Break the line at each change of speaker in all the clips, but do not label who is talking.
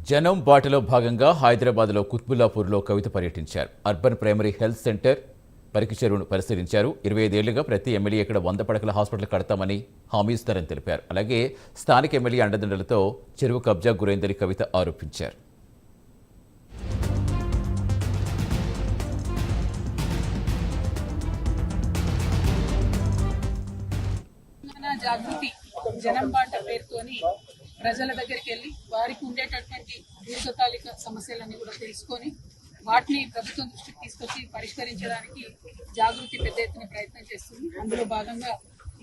జనం బాటలో భాగంగా హైదరాబాద్లో కుత్బుల్లాపూర్లో కవిత పర్యటించారు. అర్బన్ ప్రైమరీ హెల్త్ సెంటర్ పరికి చెరువును పరిశీలించారు. 25 ఏళ్లుగా ప్రతి ఎమ్మెల్యే ఇక్కడ 100 పడకల హాస్పిటల్ కడతామని హామీ ఇస్తారని తెలిపారు. అలాగే స్థానిక ఎమ్మెల్యే అండదండలతో చెరువు కబ్జా గురైందని కవిత ఆరోపించారు.
జాగృతి జనం బాట పేరుతోని ప్రజల దగ్గరికి వెళ్ళి వారికి ఉండేటటువంటి దీర్ఘకాలిక సమస్యలన్నీ కూడా తెలుసుకొని వాటిని ప్రభుత్వం దృష్టికి తీసుకొచ్చి పరిష్కరించడానికి జాగృతి పెద్ద ఎత్తున ప్రయత్నం చేస్తుంది. అందులో భాగంగా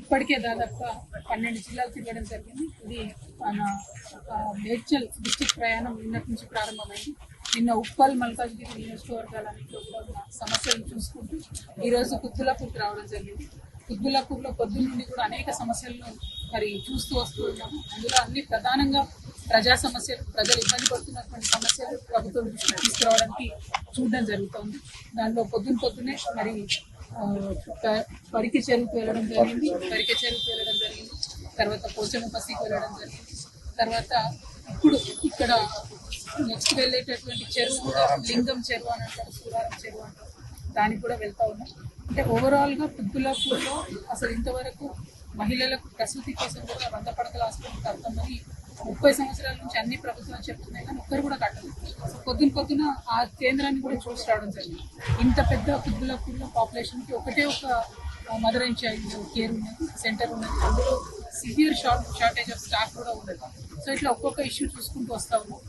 ఇప్పటికే దాదాపుగా 12 జిల్లాలు తిరగడం జరిగింది. ఇది మన మేడ్చల్ డిస్టిక్ ప్రయాణం నిన్నటి నుంచి ప్రారంభమైంది. నిన్న ఉప్పల్ మల్కాజ్గిరి నియోజకవర్గాలన్నింటిలో కూడా ఉన్న సమస్యలను చూసుకుంటూ ఈరోజు కుత్బుల్లాపూర్కి రావడం జరిగింది. కుత్బుల్లాపూర్లో పొద్దున్న నుండి కూడా అనేక సమస్యలను మరి చూస్తూ వస్తూ ఉన్నాము. అందులో అన్ని ప్రధానంగా ప్రజా సమస్యలు, ప్రజలు ఇబ్బంది పడుతున్నటువంటి సమస్యలు ప్రభుత్వం దృష్టికి తీసుకురావడానికి చూడడం జరుగుతుంది. దానిలో పొద్దున్నే మరి పరికి చెరువుకు వెళ్ళడం జరిగింది. తర్వాత పోచమ్మ బస్తీకి వెళ్ళడం జరిగింది. తర్వాత ఇప్పుడు ఇక్కడ నెక్స్ట్ వెళ్ళేటటువంటి చెరువు కూడా లింగం చెరువు అని అంటారు, సూరారం చెరువు అంటారు, దానికి కూడా వెళ్తా ఉన్నాం. అంటే ఓవరాల్గా కుత్బుల్లాపూర్లో అసలు ఇంతవరకు మహిళలకు ప్రసూతి కోసం కూడా 100 పడకల హాస్పిటల్ కడతామని 30 సంవత్సరాల నుంచి అన్ని ప్రభుత్వాలు చెప్తున్నాయి, కానీ ఒక్కరు కూడా కట్టలేదు. పొద్దున ఆ కేంద్రాన్ని కూడా చూసి రావడం జరిగింది. ఇంత పెద్ద కుత్బుల్లాపూర్లో పాపులేషన్కి ఒకటే ఒక మదర్ అండ్ చైల్డ్ కేర్ ఉన్నది, సెంటర్ ఉన్నది. అందులో సివియర్ షార్టేజ్ ఆఫ్ స్టాఫ్ కూడా ఉన్నది. సో ఇట్లా ఒక్కొక్క ఇష్యూ చూసుకుంటూ వస్తా ఉన్నాం.